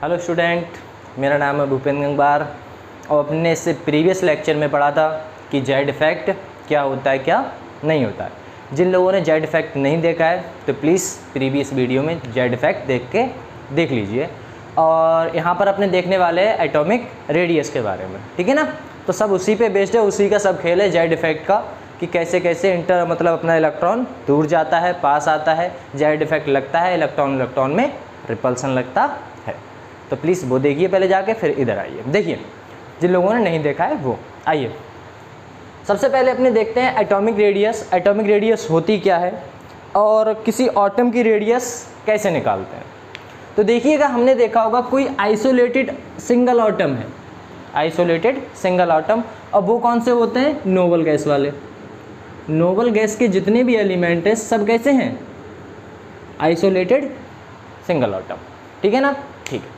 Hello student, मेरा नाम है भूपेंद्र गंगवार और अपने से प्रीवियस लेक्चर में पढ़ा था कि जेड इफ़ेक्ट क्या होता है क्या नहीं होता है। जिन लोगों ने जेड इफ़ेक्ट नहीं देखा है तो प्लीज़ प्रीवियस वीडियो में जेड इफ़ेक्ट देख लीजिए। और यहाँ पर अपने देखने वाले हैं एटॉमिक रेडियस के बारे में, ठीक है ना। तो सब उसी पे बेस्ड है, उसी का सब खेल है जेड इफ़ेक्ट का कि कैसे कैसे इंटर मतलब अपना इलेक्ट्रॉन दूर जाता है, पास आता है, जेड इफ़ेक्ट लगता है, इलेक्ट्रॉन में रिपल्सन लगता है। तो प्लीज़ वो देखिए पहले जाके, फिर इधर आइए। देखिए जिन लोगों ने नहीं देखा है वो आइए। सबसे पहले अपने देखते हैं एटॉमिक रेडियस। एटॉमिक रेडियस होती क्या है और किसी एटम की रेडियस कैसे निकालते हैं। तो देखिएगा, हमने देखा होगा कोई आइसोलेटेड सिंगल एटम है, आइसोलेटेड सिंगल एटम। अब वो कौन से होते हैं? नोबल गैस वाले। नोबल गैस के जितने भी एलिमेंट हैं सब कैसे हैं? आइसोलेटेड सिंगल एटम, ठीक है ना। ठीक है,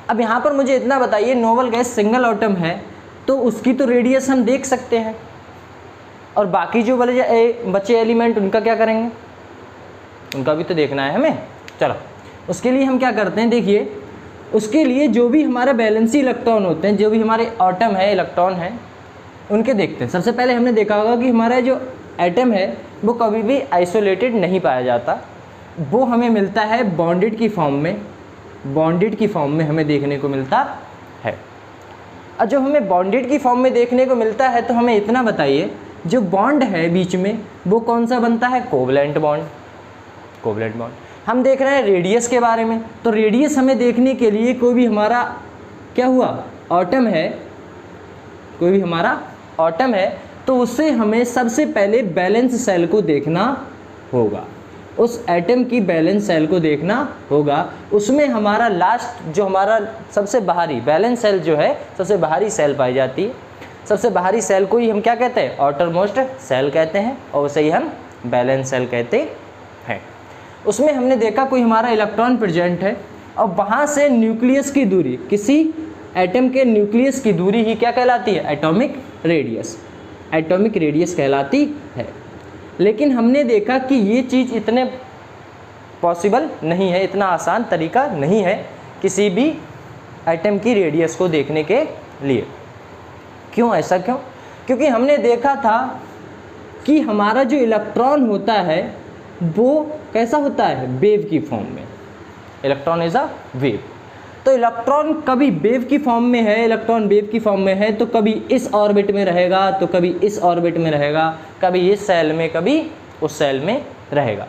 अब यहाँ पर मुझे इतना बताइए, नोबल गैस सिंगल एटम है तो उसकी तो रेडियस हम देख सकते हैं, और बाकी जो बचे एलिमेंट उनका क्या करेंगे? उनका भी तो देखना है हमें। चलो उसके लिए हम क्या करते हैं, देखिए उसके लिए जो भी हमारे बैलेंसी इलेक्ट्रॉन होते हैं, जो भी हमारे एटम है, इलेक्ट्रॉन है, उनके देखते हैं। सबसे पहले हमने देखा होगा कि हमारा जो एटम है वो कभी भी आइसोलेटेड नहीं पाया जाता, वो हमें मिलता है बॉन्डेड की फॉर्म में। बॉन्डेड की फॉर्म में हमें देखने को मिलता है। और जब हमें बॉन्डेड की फॉर्म में देखने को मिलता है तो हमें इतना बताइए, जो बॉन्ड है बीच में वो कौन सा बनता है? Covalent bond. Covalent bond. हम देख रहे हैं रेडियस के बारे में, तो रेडियस हमें देखने के लिए कोई भी हमारा क्या हुआ एटम है, कोई भी हमारा एटम है तो उससे हमें सबसे पहले बैलेंस सेल को देखना होगा। उस एटम की बैलेंस सेल को देखना होगा। उसमें हमारा लास्ट जो हमारा सबसे बाहरी बैलेंस सेल जो है, सबसे बाहरी सेल पाई जाती है। सबसे बाहरी सेल को ही हम क्या कहते हैं? आउटरमोस्ट सेल कहते हैं, और उसे ही हम बैलेंस सेल कहते हैं। उसमें हमने देखा कोई हमारा इलेक्ट्रॉन प्रेजेंट है, और वहाँ से न्यूक्लियस की दूरी, किसी एटम के न्यूक्लियस की दूरी ही क्या कहलाती है? Atomic radius. एटॉमिक रेडियस कहलाती है। लेकिन हमने देखा कि ये चीज़ इतने पॉसिबल नहीं है, इतना आसान तरीका नहीं है किसी भी एटम की रेडियस को देखने के लिए। क्यों? ऐसा क्यों? क्योंकि हमने देखा था कि हमारा जो इलेक्ट्रॉन होता है वो कैसा होता है? वेव की फॉर्म में। Electron is a wave. तो इलेक्ट्रॉन कभी वेव की फॉर्म में है, इलेक्ट्रॉन वेव की फॉर्म में है तो कभी इस ऑर्बिट में रहेगा, तो कभी इस ऑर्बिट में रहेगा, कभी इस सेल में, कभी उस सेल में रहेगा।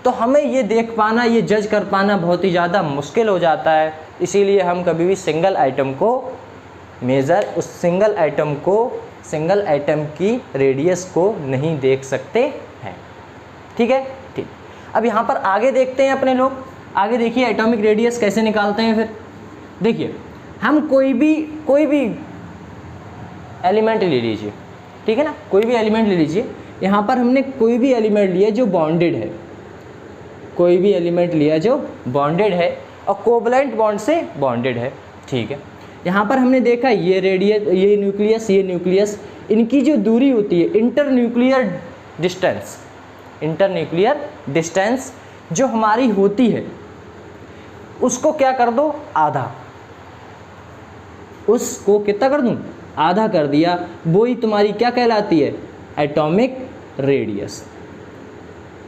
तो हमें ये देख पाना, ये जज कर पाना बहुत ही ज़्यादा मुश्किल हो जाता है। इसीलिए हम कभी भी सिंगल आइटम को मेज़र, उस सिंगल आइटम की रेडियस को नहीं देख सकते हैं, ठीक है। ठीक, अब यहाँ पर आगे देखते हैं अपने लोग। आगे देखिए एटॉमिक रेडियस कैसे निकालते हैं। फिर देखिए, हम कोई भी एलिमेंट ले लीजिए, ठीक है ना। कोई भी एलिमेंट ले लीजिए। यहाँ पर हमने कोई भी एलिमेंट लिया जो बॉन्डेड है, कोई भी एलिमेंट लिया जो बॉन्डेड है और कोवलेंट बॉन्ड से बॉन्डेड है, ठीक है। यहाँ पर हमने देखा ये रेडियस, ये न्यूक्लियस, ये न्यूक्लियस, इनकी जो दूरी होती है इंटर न्यूक्लियर डिस्टेंस जो हमारी होती है उसको क्या कर दो? आधा। उसको कितना कर दूं? आधा कर दिया। वो ही तुम्हारी क्या कहलाती है? Atomic radius.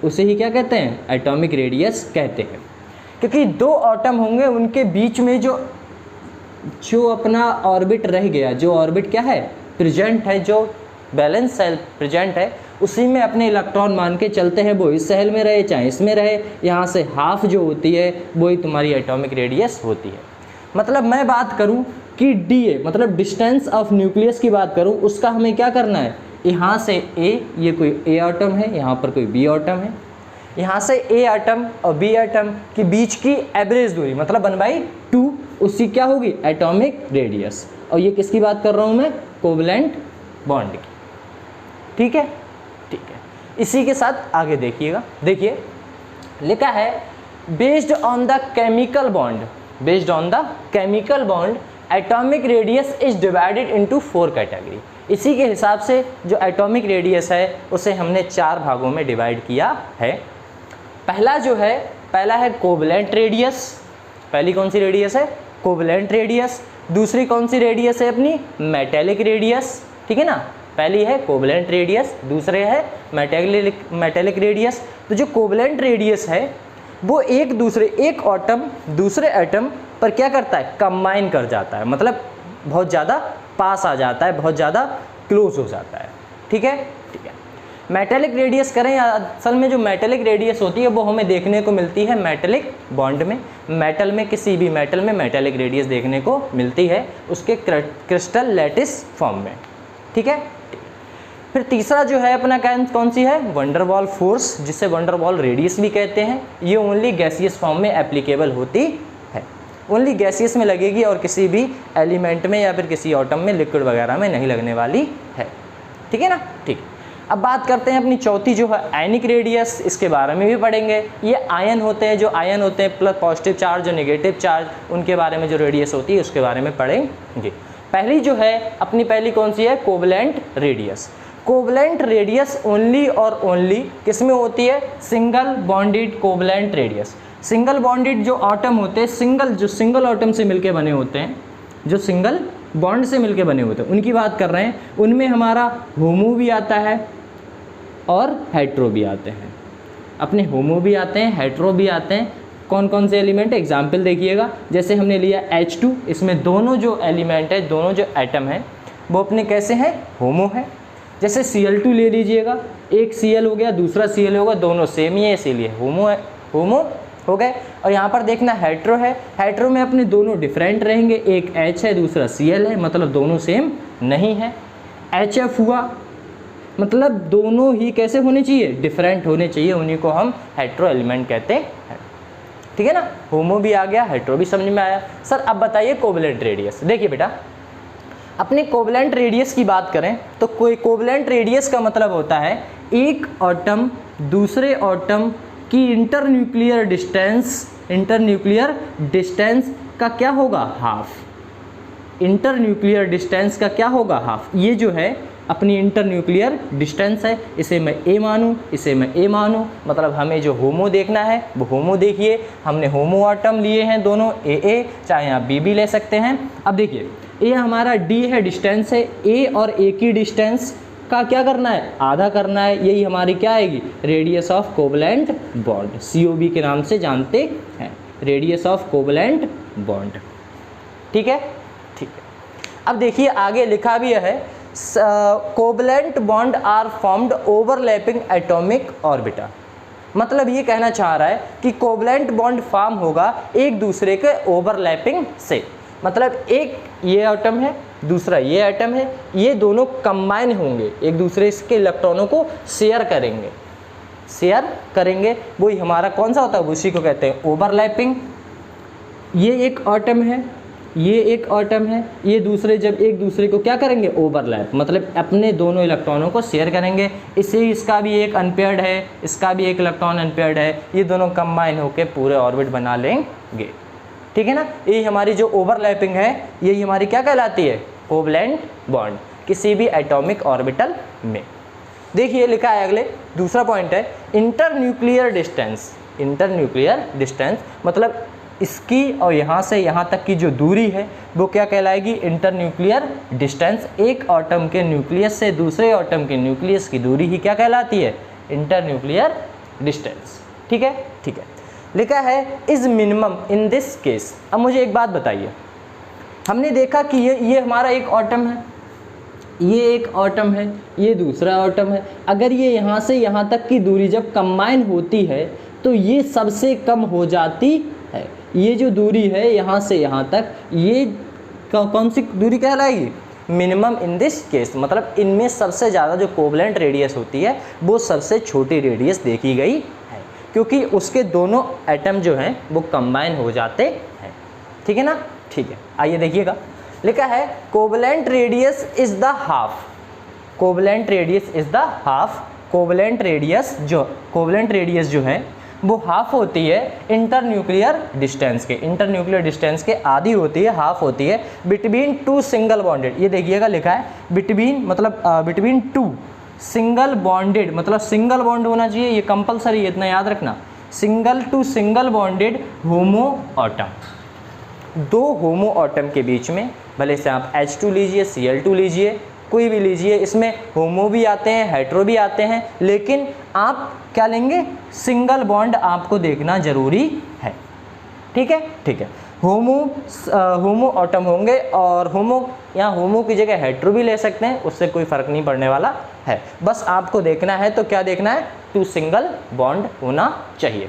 उसे ही क्या कहते हैं? एटॉमिक रेडियस कहते हैं। क्योंकि दो एटम होंगे, उनके बीच में जो अपना ऑर्बिट रह गया, जो ऑर्बिट क्या है? प्रेजेंट है, जो बैलेंस सेल प्रेजेंट है, उसी में अपने इलेक्ट्रॉन मान के चलते हैं। वो इस सेल में रहे चाहे इसमें रहे, यहाँ से हाफ जो होती है वही तुम्हारी एटॉमिक रेडियस होती है। मतलब मैं बात करूँ कि DA मतलब डिस्टेंस ऑफ न्यूक्लियस की बात करूँ, उसका हमें क्या करना है? यहाँ से A, ये कोई A एटम है, यहाँ पर कोई B एटम है, यहाँ से A एटम और B एटम के बीच की एवरेज दूरी मतलब 1/2 उसकी क्या होगी? Atomic radius. और ये किसकी बात कर रहा हूँ मैं? कोवलेंट बॉन्ड की, ठीक है। ठीक है, इसी के साथ आगे देखिएगा। देखिए लिखा है based on the chemical bond atomic radius is divided into 4 category. इसी के हिसाब से जो एटॉमिक रेडियस है उसे हमने 4 भागों में डिवाइड किया है। पहला है कोवलेंट रेडियस। पहली कौन सी रेडियस है? कोवलेंट रेडियस, दूसरी कौन सी रेडियस है अपनी, मेटेलिक रेडियस, ठीक है ना। पहली है कोवलेंट रेडियस, दूसरे है मेटेलिक रेडियस। तो जो कोवलेंट रेडियस है वो एक एटम दूसरे एटम पर क्या करता है, कंबाइन कर जाता है, मतलब बहुत ज़्यादा पास आ जाता है, बहुत ज़्यादा क्लोज हो जाता है, ठीक है। मेटेलिक रेडियस करें, असल में जो मेटेलिक रेडियस होती है वो हमें देखने को मिलती है मेटेलिक बॉन्ड में, मेटल में, किसी भी मेटल में मेटेलिक रेडियस देखने को मिलती है उसके क्रिस्टल लैटिस फॉर्म में, ठीक है। फिर तीसरा जो है अपना कौन सी है, वंडर वॉल फोर्स, जिसे वंडर वॉल रेडियस भी कहते हैं। ये ओनली गैसियस फॉर्म में एप्लीकेबल होती है, ओनली गैसियस में लगेगी और किसी भी एलिमेंट में या फिर किसी एटम में, लिक्विड वगैरह में नहीं लगने वाली है, ठीक है ना। ठीक, अब बात करते हैं अपनी चौथी जो है आयनिक रेडियस, इसके बारे में भी पढ़ेंगे। ये आयन होते हैं, जो आयन होते हैं प्लस पॉजिटिव चार्ज, जो नेगेटिव चार्ज, उनके बारे में जो रेडियस होती है उसके बारे में पढ़ेंगे। पहली जो है अपनी पहली कौन सी है, covalent radius. Covalent radius only और ओनली किस में होती है, single bonded covalent radius. Single bonded जो एटम होते हैं, सिंगल एटम से मिलके बने होते हैं, जो सिंगल बॉन्ड से मिलके बने होते हैं, उनकी बात कर रहे हैं। उनमें हमारा होमो भी आता है और हेट्रो भी आते हैं, अपने होमो भी आते हैं, हेट्रो भी आते हैं। कौन कौन से एलिमेंट है, एग्जाम्पल देखिएगा। जैसे हमने लिया H2, इसमें दोनों जो एलिमेंट है, दोनों जो एटम है वो अपने कैसे हैं, होमो है। जैसे Cl2 ले लीजिएगा, एक Cl हो गया, दूसरा Cl होगा, दोनों सेम ही है, इसीलिए होमो है, होमो हो गए। और यहाँ पर देखना हेट्रो है, हेट्रो में अपने दोनों डिफरेंट रहेंगे, एक H है दूसरा Cl है, मतलब दोनों सेम नहीं है। HF हुआ, मतलब दोनों ही कैसे होने चाहिए, डिफरेंट होने चाहिए, उन्हीं को हम हेट्रो एलिमेंट कहते हैं, ठीक है ना। होमो भी आ गया, हेट्रो भी समझ में आया। सर अब बताइए कोवलेंट रेडियस। देखिए बेटा, अपने कोवलेंट रेडियस की बात करें तो कोई कोवलेंट रेडियस का मतलब होता है एक एटम दूसरे एटम की इंटरन्यूक्लियर डिस्टेंस का क्या होगा, हाफ। इंटरन्यूक्लियर डिस्टेंस का क्या होगा, हाफ। ये जो है अपनी इंटरन्यूक्लियर डिस्टेंस है, इसे मैं ए मानूँ, इसे मैं ए मानूँ, मतलब हमें जो होमो देखना है वो होमो देखिए। हमने होमो एटम लिए हैं दोनों, ए, चाहे आप बी ले सकते हैं। अब देखिए, ये हमारा डी है, डिस्टेंस है, ए और ए की डिस्टेंस का क्या करना है, आधा करना है। यही हमारी क्या आएगी, radius of covalent bond, COB के नाम से जानते हैं, रेडियस ऑफ कोवलेंट बॉन्ड, ठीक है। ठीक है, अब देखिए आगे लिखा भी है, covalent bond are formed overlapping atomic orbital. मतलब ये कहना चाह रहा है कि कोवलेंट बॉन्ड फॉर्म होगा एक दूसरे के ओवरलैपिंग से, मतलब एक ये एटम है, दूसरा ये एटम है, ये दोनों कंबाइन होंगे, एक दूसरे के इलेक्ट्रॉनों को शेयर करेंगे, वही हमारा कौन सा होता है, उसी को कहते हैं ओवरलैपिंग। ये एक एटम है, ये एक एटम है, ये दूसरे जब एक दूसरे को क्या करेंगे, ओवरलैप, मतलब अपने दोनों इलेक्ट्रॉनों को शेयर करेंगे। इससे इसका भी एक अनपेयर्ड है, इसका भी एक इलेक्ट्रॉन अनपेयर्ड है, ये दोनों कंबाइन होकर पूरे ऑर्बिट बना लेंगे, ठीक है ना। यही हमारी जो ओवरलैपिंग है, यही हमारी क्या कहलाती है, कोवलेंट बॉन्ड, किसी भी एटॉमिक ऑर्बिटल में। देखिए लिखा है अगले, दूसरा पॉइंट है इंटरन्यूक्लियर डिस्टेंस, मतलब इसकी और यहाँ से यहाँ तक की जो दूरी है वो क्या कहलाएगी, इंटरन्यूक्लियर डिस्टेंस। एक एटम के न्यूक्लियस से दूसरे एटम के न्यूक्लियस की दूरी ही क्या कहलाती है, इंटरन्यूक्लियर डिस्टेंस, ठीक है। ठीक है, लिखा है is minimum in this case. अब मुझे एक बात बताइए, हमने देखा कि ये हमारा एक एटम है, ये एक एटम है, ये दूसरा एटम है। अगर ये यहाँ से यहाँ तक की दूरी जब कंबाइन होती है तो ये सबसे कम हो जाती है। ये जो दूरी है यहाँ से यहाँ तक, ये कौन सी दूरी कहलाएगी, मिनिमम इन दिस केस। मतलब इनमें सबसे ज़्यादा जो कोवलेंट रेडियस होती है वो सबसे छोटी रेडियस देखी गई है, क्योंकि उसके दोनों एटम जो हैं वो कंबाइन हो जाते हैं, ठीक है ना। ठीक है, आइए देखिएगा, लिखा है covalent radius is the half, covalent radius is the half. Covalent radius जो है वो हाफ होती है इंटरन्यूक्लियर डिस्टेंस के आधी होती है, हाफ होती है बिटवीन टू सिंगल बॉन्डेड। ये देखिएगा लिखा है बिटवीन, मतलब बिटवीन टू सिंगल बॉन्डेड, मतलब सिंगल बॉन्ड होना चाहिए, ये कंपलसरी है, इतना याद रखना। Single two single bonded homo atom, दो होमो एटम के बीच में, भले से आप H2 लीजिए, Cl2 लीजिए, कोई भी लीजिए, इसमें होमो भी आते हैं, हेट्रो भी आते हैं, लेकिन आप क्या लेंगे, सिंगल बॉन्ड आपको देखना जरूरी है। ठीक है, ठीक है। होमो एटम होंगे और यहाँ होमो की जगह हेट्रो भी ले सकते हैं, उससे कोई फ़र्क नहीं पड़ने वाला है। बस आपको देखना है तो क्या देखना है, 2 सिंगल बॉन्ड होना चाहिए।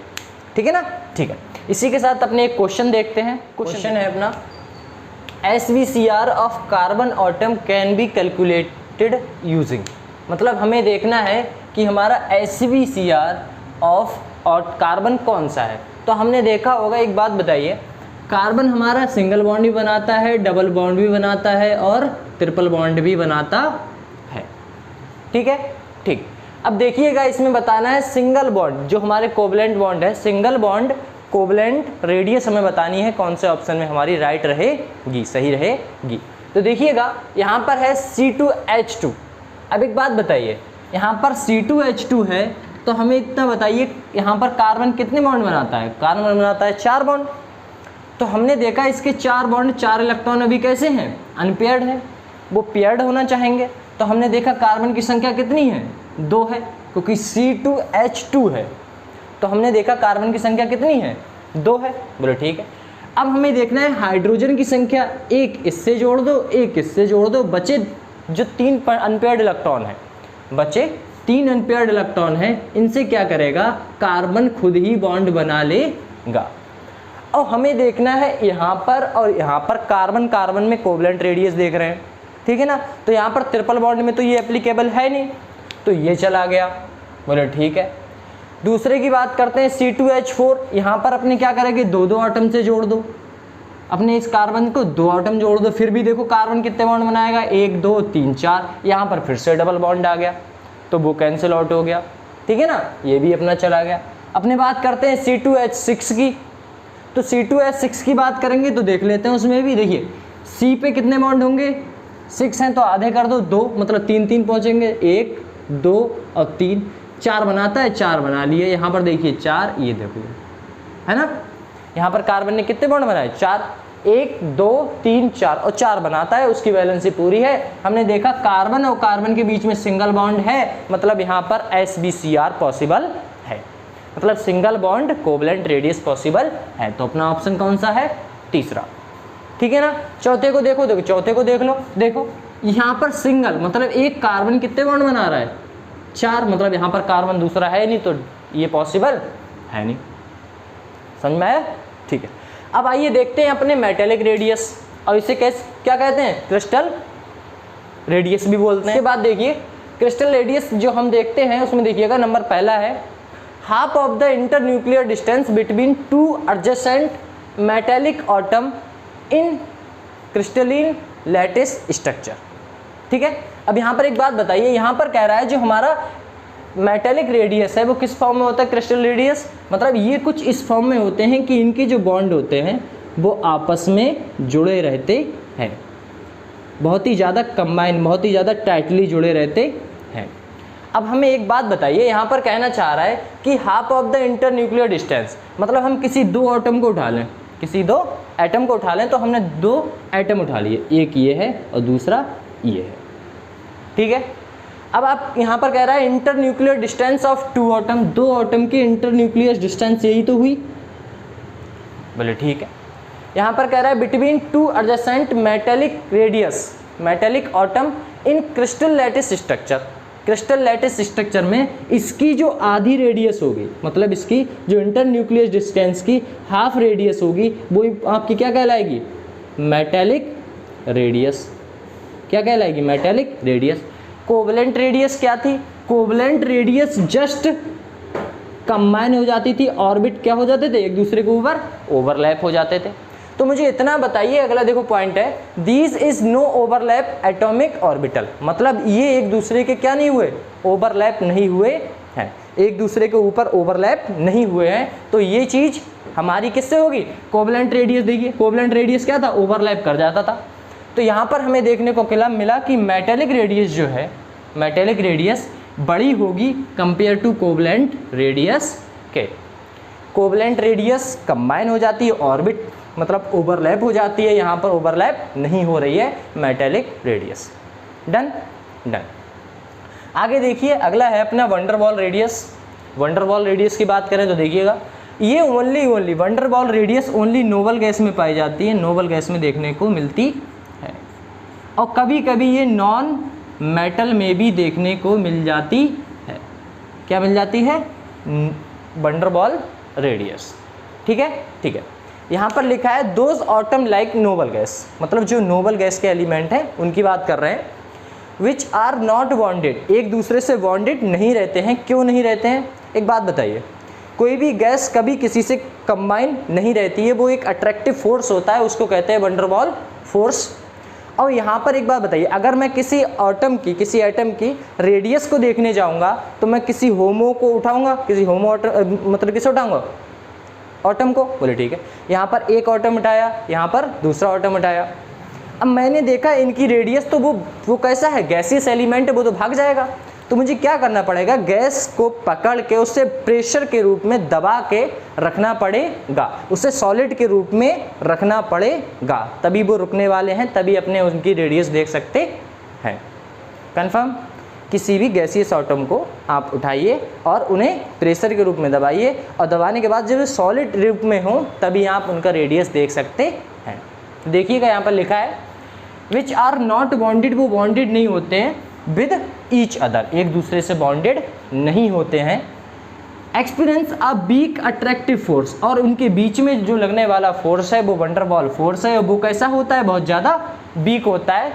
ठीक है ना, ठीक है। इसी के साथ अपने एक क्वेश्चन देखते हैं। क्वेश्चन है अपना, SVCR of carbon atom can be calculated using, मतलब हमें देखना है कि हमारा SVCR ऑफ कार्बन कौन सा है। तो हमने देखा होगा, एक बात बताइए, कार्बन हमारा सिंगल बॉन्ड भी बनाता है, डबल बॉन्ड भी बनाता है और ट्रिपल बॉन्ड भी बनाता है। ठीक है, ठीक। अब देखिएगा, इसमें बताना है सिंगल बॉन्ड, जो हमारे कोवलेंट बॉन्ड है, सिंगल बॉन्ड कोवलेंट रेडियस हमें बतानी है, कौन से ऑप्शन में हमारी राइट रहेगी, सही रहेगी। तो देखिएगा, यहाँ पर है C2H2। अब एक बात बताइए, यहाँ पर C2H2 है तो हमें इतना बताइए, यहाँ पर कार्बन कितने बॉन्ड बनाता है, कार्बन बनाता है 4 बॉन्ड। तो हमने देखा इसके 4 बॉन्ड, 4 इलेक्ट्रॉन अभी कैसे हैं, अनपेयर्ड है, वो पेयर्ड होना चाहेंगे। तो हमने देखा कार्बन की संख्या कितनी है, 2 है, क्योंकि C2H2 है। तो हमने देखा कार्बन की संख्या कितनी है, 2 है। बोलो ठीक है। अब हमें देखना है हाइड्रोजन की संख्या, एक इससे जोड़ दो, एक इससे जोड़ दो, बचे जो 3 अनपेयर्ड इलेक्ट्रॉन है, बचे 3 अनपेयर्ड इलेक्ट्रॉन है, इनसे क्या करेगा, कार्बन खुद ही बॉन्ड बना लेगा। और हमें देखना है यहाँ पर और यहाँ पर, कार्बन कार्बन में कोवलेंट रेडियस देख रहे हैं, ठीक है ना। तो यहाँ पर ट्रिपल बॉन्ड में तो ये एप्लीकेबल है नहीं, तो ये चला गया। बोले ठीक है। दूसरे की बात करते हैं, C2H4, यहाँ पर अपने क्या करेंगे, 2 एटम से जोड़ दो, अपने इस कार्बन को 2 एटम जोड़ दो, फिर भी देखो कार्बन कितने बॉन्ड बनाएगा, 1 2 3 4, यहाँ पर फिर से डबल बॉन्ड आ गया, तो वो कैंसिल आउट हो गया। ठीक है ना, ये भी अपना चला गया। अपने बात करते हैं C2H6 की, तो C2H6 की बात करेंगे तो देख लेते हैं, उसमें भी देखिए C पे कितने बॉन्ड होंगे, 6 हैं तो आधे कर दो, 2, मतलब 3 3 पहुँचेंगे, 1 2 और 3, 4 बनाता है, 4 बना लिए। यहाँ पर देखिए 4, ये देखो, है ना, यहाँ पर कार्बन ने कितने बॉन्ड बनाए, 4, 1 2 3 4, और 4 बनाता है, उसकी वैलेंसी पूरी है। हमने देखा कार्बन और कार्बन के बीच में सिंगल बॉन्ड है, मतलब यहाँ पर SVCR पॉसिबल है, मतलब single bond covalent radius possible है। तो अपना ऑप्शन कौन सा है, तीसरा। ठीक है ना। चौथे को देखो, देखो चौथे को देख लो, देखो यहाँ पर सिंगल, मतलब एक कार्बन कितने बॉन्ड बना रहा है, 4, मतलब यहाँ पर कार्बन दूसरा है नहीं, तो ये पॉसिबल है नहीं। समझ में आया, ठीक है। अब आइए देखते हैं अपने मेटेलिक रेडियस, और इसे कैसे क्या कहते हैं, क्रिस्टल रेडियस भी बोलते हैं। इसके बाद देखिए क्रिस्टल रेडियस जो हम देखते हैं, उसमें देखिएगा नंबर पहला है, half of the internuclear distance between 2 adjacent metallic atom in crystalline lattice structure. ठीक है। अब यहाँ पर एक बात बताइए, यहाँ पर कह रहा है जो हमारा मेटेलिक रेडियस है वो किस फॉर्म में होता है, क्रिस्टल रेडियस, मतलब ये कुछ इस फॉर्म में होते हैं कि इनके जो बॉन्ड होते हैं वो आपस में जुड़े रहते हैं, बहुत ही ज़्यादा कंबाइन, बहुत ही ज़्यादा टाइटली जुड़े रहते हैं। अब हमें एक बात बताइए, यहाँ पर कहना चाह रहा है कि half of the internuclear distance, मतलब हम किसी 2 एटम को उठा लें, किसी 2 एटम को उठा लें, तो हमने 2 एटम उठा लिए, एक ये है और दूसरा ये है। ठीक है। अब आप यहाँ पर कह रहा है internuclear distance of 2 atom, 2 atom की इंटरन्यूक्लियर डिस्टेंस यही तो हुई। बोले ठीक है। यहाँ पर कह रहा है between 2 adjacent metallic radius metallic atom in crystal lattice structure, crystal lattice structure में इसकी जो आधी रेडियस होगी, मतलब इसकी जो इंटरन्यूक्लियर डिस्टेंस की हाफ रेडियस होगी, वो आपकी क्या कहलाएगी, मेटेलिक रेडियस। क्या कहलाएगी, मेटेलिक रेडियस। कोवलेंट रेडियस क्या थी, कोवलेंट रेडियस जस्ट कंबाइन हो जाती थी, ऑर्बिट क्या हो जाते थे, एक दूसरे के ऊपर ओवरलैप हो जाते थे। तो मुझे इतना बताइए, अगला देखो पॉइंट है, these is no overlap atomic orbital, मतलब ये एक दूसरे के क्या नहीं हुए, ओवरलैप नहीं हुए हैं, एक दूसरे के ऊपर ओवरलैप नहीं हुए हैं। तो ये चीज़ हमारी किससे होगी, कोवलेंट रेडियस। देखिए कोवलेंट रेडियस क्या था, ओवरलैप कर जाता था। तो यहाँ पर हमें देखने को मिला कि मेटेलिक रेडियस जो है, मेटेलिक रेडियस बड़ी होगी कंपेयर टू कोवलेंट रेडियस के। कोवलेंट रेडियस कंबाइन हो जाती है, ऑर्बिट मतलब ओवरलैप हो जाती है, यहाँ पर ओवरलैप नहीं हो रही है मेटेलिक रेडियस। Done done. आगे देखिए अगला है अपना वंडरवॉल रेडियस। वंडरवॉल रेडियस की बात करें तो देखिएगा ये only van der Waals radius only noble gas में पाई जाती है, नोबल गैस में देखने को मिलती है, और कभी कभी ये नॉन मेटल में भी देखने को मिल जाती है। क्या मिल जाती है? Van der Waals radius. ठीक है ठीक है। यहाँ पर लिखा है those autumn like noble gas, मतलब जो नोबल गैस के एलिमेंट हैं उनकी बात कर रहे हैं। विच आर नॉट बॉन्डेड, एक दूसरे से बॉन्डेड नहीं रहते हैं। क्यों नहीं रहते हैं? एक बात बताइए, कोई भी गैस कभी किसी से कंबाइन नहीं रहती है, वो एक अट्रैक्टिव फोर्स होता है, उसको कहते हैं वंडरवॉल फोर्स। और यहाँ पर एक बात बताइए, अगर मैं किसी एटम की रेडियस को देखने जाऊँगा तो मैं किसी होमो को उठाऊँगा, किसी होमो मतलब किसे उठाऊँगा? एटम को। बोले ठीक है, यहाँ पर एक एटम उठाया, यहाँ पर दूसरा एटम उठाया। अब मैंने देखा इनकी रेडियस तो वो कैसा है, गैसियस एलिमेंट है, वो तो भाग जाएगा। तो मुझे क्या करना पड़ेगा? गैस को पकड़ के उसे प्रेशर के रूप में दबा के रखना पड़ेगा, उसे सॉलिड के रूप में रखना पड़ेगा, तभी वो रुकने वाले हैं, तभी अपने उनकी रेडियस देख सकते हैं। कंफर्म? किसी भी गैसियस एटम को आप उठाइए और उन्हें प्रेशर के रूप में दबाइए, और दबाने के बाद जब सॉलिड रूप में हो तभी आप उनका रेडियस देख सकते हैं। देखिएगा यहाँ पर लिखा है विच आर नॉट बॉन्डेड, वो बॉन्डेड नहीं होते हैं विद ईच अदर, एक दूसरे से बॉन्डेड नहीं होते हैं। Experience a weak attractive force, और उनके बीच में जो लगने वाला फोर्स है वो वंडरवॉल फोर्स है, वो कैसा होता है? बहुत ज़्यादा वीक होता है।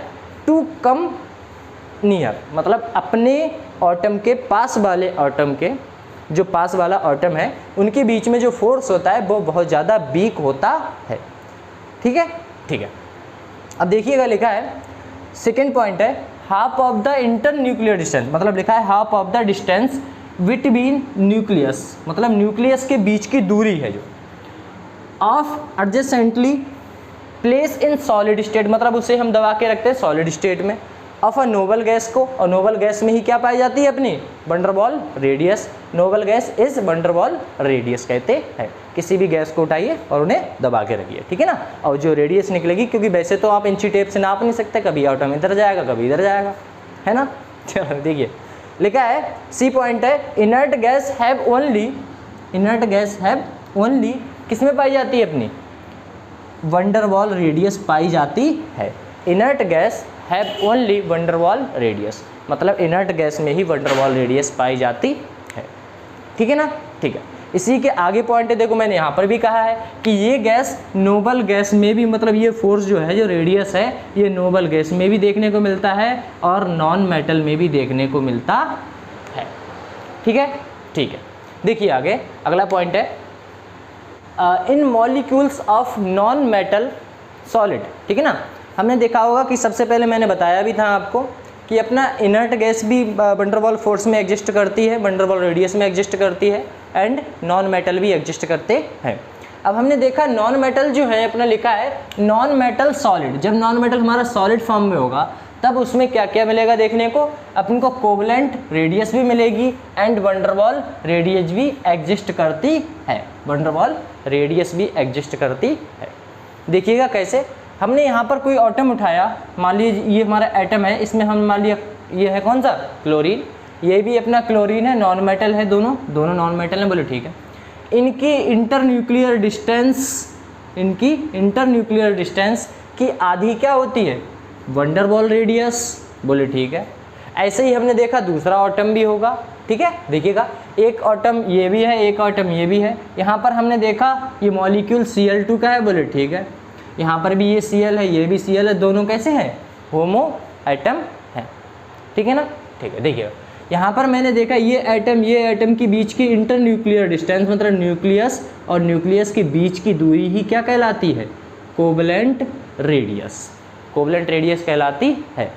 टू कम नियर, मतलब अपने एटम के पास वाले एटम के, जो पास वाला एटम है उनके बीच में जो फोर्स होता है वो बहुत ज़्यादा वीक होता है। ठीक है ठीक है। अब देखिएगा लिखा है सेकेंड पॉइंट है half of the inter nuclear distance, मतलब लिखा है half of the distance between nucleus, मतलब न्यूक्लियस के बीच की दूरी है जो, of adjacently place in solid state, मतलब उसे हम दबा के रखते हैं सॉलिड स्टेट में, ऑफ अ नोबल गैस को, और नोबल गैस में ही क्या पाई जाती है अपनी? Van der Waals radius. Noble gas is van der Waals radius कहते हैं। किसी भी गैस को उठाइए और उन्हें दबा के रखिए, ठीक है ना, और जो रेडियस निकलेगी, क्योंकि वैसे तो आप इंची टेप से नाप नहीं सकते, कभी एटम इधर जाएगा कभी इधर जाएगा, है ना। चलो देखिए लिखा है सी पॉइंट है inert guys have only, inert guys have only किसमें पाई जाती है? अपनी वंडरवॉल रेडियस पाई जाती है। Inert guys have only van der Waals radius, मतलब इनर्ट गैस में ही वंडरवॉल रेडियस पाई जाती है। ठीक है ना, ठीक है। इसी के आगे पॉइंट है, देखो मैंने यहाँ पर भी कहा है कि ये गैस नोबल गैस में भी, मतलब ये फोर्स जो है, जो रेडियस है, ये नोबल गैस में भी देखने को मिलता है और नॉन मेटल में भी देखने को मिलता है। ठीक है, ठीक है। देखिए आगे अगला पॉइंट है in molecules of non metal solid. ठीक है ना, हमने देखा होगा कि सबसे पहले मैंने बताया भी था आपको कि अपना इनर्ट गैस भी वंडरवॉल फोर्स में एग्जिस्ट करती है, वंडरवॉल रेडियस में एग्जिस्ट करती है, एंड नॉन मेटल भी एग्जिस्ट करते हैं। अब हमने देखा नॉन मेटल जो है, अपना लिखा है नॉन मेटल सॉलिड। जब नॉन मेटल हमारा सॉलिड फॉर्म में होगा तब उसमें क्या क्या मिलेगा देखने को? अपन को कोवलेंट रेडियस भी मिलेगी एंड वंडरवॉल रेडियस भी एग्जिस्ट करती है, वंडरवॉल रेडियस भी एग्जिस्ट करती है। देखिएगा कैसे, हमने यहाँ पर कोई एटम उठाया, मान लीजिए ये हमारा एटम है, इसमें हम मान लिया ये है कौन सा? क्लोरीन। ये भी अपना क्लोरीन है, नॉन मेटल है, दोनों नॉन मेटल हैं, बोले ठीक है। इनकी इंटरन्यूक्लियर डिस्टेंस की आधी क्या होती है? वंडरवॉल रेडियस, बोले ठीक है। ऐसे ही हमने देखा दूसरा एटम भी होगा, ठीक है। देखिएगा एक एटम ये भी है, एक एटम ये भी है। यहाँ पर हमने देखा ये मॉलिक्यूल Cl2 का है, बोले ठीक है। यहाँ पर भी ये Cl है, ये भी Cl है, दोनों कैसे हैं? होमो एटम है, ठीक है ना, ठीक है। देखिए यहाँ पर मैंने देखा ये एटम के बीच की इंटरन्यूक्लियर डिस्टेंस, मतलब न्यूक्लियस और न्यूक्लियस के बीच की दूरी ही क्या कहलाती है? कोवलेंट रेडियस, कोवलेंट रेडियस कहलाती है।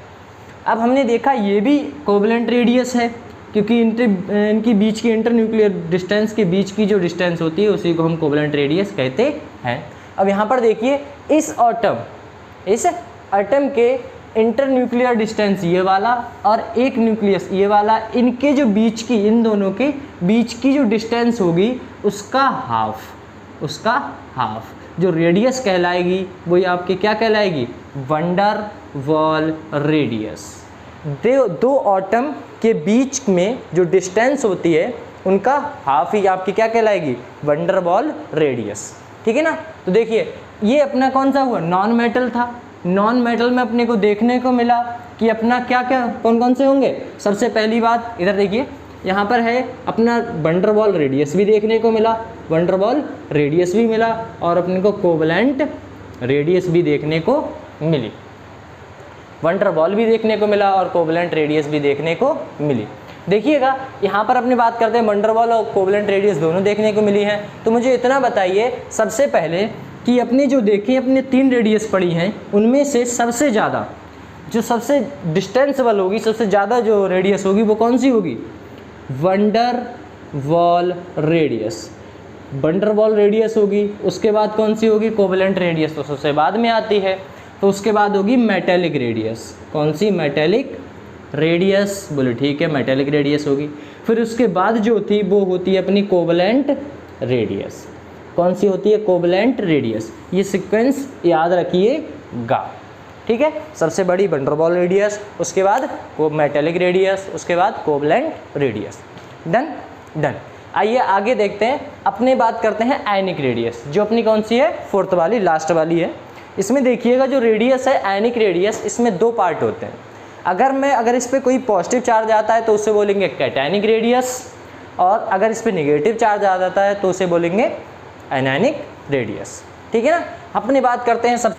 अब हमने देखा ये भी कोवलेंट रेडियस है, क्योंकि इनकी बीच की इंटरन्यूक्लियर डिस्टेंस के बीच की जो डिस्टेंस होती है उसी को हम कोवलेंट रेडियस कहते हैं। अब यहाँ पर देखिए इस एटम के इंटरन्यूक्लियर डिस्टेंस ये वाला और एक न्यूक्लियस ये वाला, इनके जो बीच की, इन दोनों के बीच की जो डिस्टेंस होगी उसका हाफ, जो रेडियस कहलाएगी वो आपकी क्या कहलाएगी, वंडर वॉल रेडियस। दो एटम के बीच में जो डिस्टेंस होती है उनका हाफ ही आपकी क्या कहलाएगी, वंडर वॉल रेडियस। ठीक है ना। तो देखिए ये अपना कौन सा हुआ, नॉन मेटल था। नॉन मेटल में अपने को देखने को मिला कि अपना क्या क्या कौन कौन से होंगे। सबसे पहली बात इधर देखिए, यहाँ पर है अपना वंडर वॉल रेडियस भी देखने को मिला, वंडर वॉल रेडियस भी मिला, और अपने को कोवलेंट रेडियस भी देखने को मिली। वंडर वॉल भी देखने को मिला और कोवलेंट रेडियस भी देखने को मिली। देखिएगा यहाँ पर अपने बात करते हैं वंडर वॉल और कोवलेंट रेडियस दोनों देखने को मिली हैं। तो मुझे इतना बताइए सबसे पहले कि अपने जो देखें अपने 3 रेडियस पड़ी हैं उनमें से सबसे ज़्यादा जो सबसे डिस्टेंसेबल होगी, सबसे ज़्यादा जो रेडियस होगी वो कौन सी होगी, wonder wall radius. Wonder wall radius होगी, उसके बाद कौन सी होगी, कोवलेंट रेडियस तो सबसे बाद में आती है। तो उसके बाद होगी मेटेलिक रेडियस। कौन सी, मेटेलिक रेडियस। बोले ठीक है, मेटेलिक रेडियस होगी। फिर उसके बाद जो थी वो होती है अपनी कोवलेंट रेडियस। कौन सी होती है, कोवलेंट रेडियस। ये सीक्वेंस याद रखिएगा। ठीक है, सबसे बड़ी वंडर वॉल रेडियस, उसके बाद वो मेटेलिक रेडियस, उसके बाद कोवलेंट रेडियस। Done done. आइए आगे देखते हैं, अपने बात करते हैं आयनिक रेडियस, जो अपनी कौन सी है, 4th वाली, लास्ट वाली है। इसमें देखिएगा जो रेडियस है आयनिक रेडियस, इसमें 2 पार्ट होते हैं। अगर इस पर कोई पॉजिटिव चार्ज आता है तो उसे बोलेंगे कैटायनिक रेडियस, और अगर इस पर निगेटिव चार्ज आ जाता है तो उसे बोलेंगे एनायनिक रेडियस। ठीक है ना। अपनी बात करते हैं सब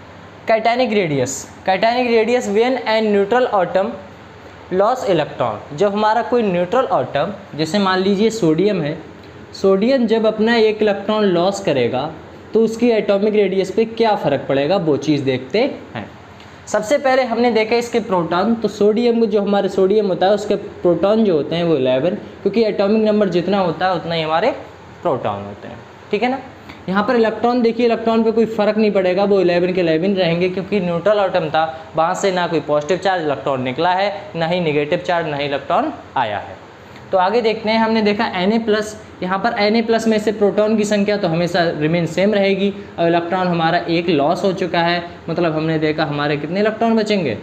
cationic radius. Cationic radius when an neutral atom loss electron. जब हमारा कोई न्यूट्रल एटम, जैसे मान लीजिए सोडियम है, सोडियम जब अपना 1 इलेक्ट्रॉन लॉस करेगा तो उसकी एटॉमिक रेडियस पे क्या फ़र्क पड़ेगा वो चीज़ देखते हैं। सबसे पहले हमने देखा इसके प्रोटॉन। तो सोडियम जो हमारे सोडियम होता है उसके प्रोटॉन जो होते हैं वो 11, क्योंकि एटॉमिक नंबर जितना होता है उतना ही हमारे प्रोटॉन होते हैं। ठीक है ना। यहाँ पर इलेक्ट्रॉन देखिए, इलेक्ट्रॉन पे कोई फ़र्क नहीं पड़ेगा, वो 11 के 11 रहेंगे, क्योंकि न्यूट्रल एटम था, वहाँ से ना कोई पॉजिटिव चार्ज इलेक्ट्रॉन निकला है, ना ही निगेटिव चार्ज, ना ही इलेक्ट्रॉन आया है। तो आगे देखते हैं, हमने देखा Na+, यहाँ पर Na+ में से प्रोटॉन की संख्या तो हमेशा रिमेन सेम रहेगी, और इलेक्ट्रॉन हमारा 1 लॉस हो चुका है, मतलब हमने देखा हमारे कितने इलेक्ट्रॉन बचेंगे,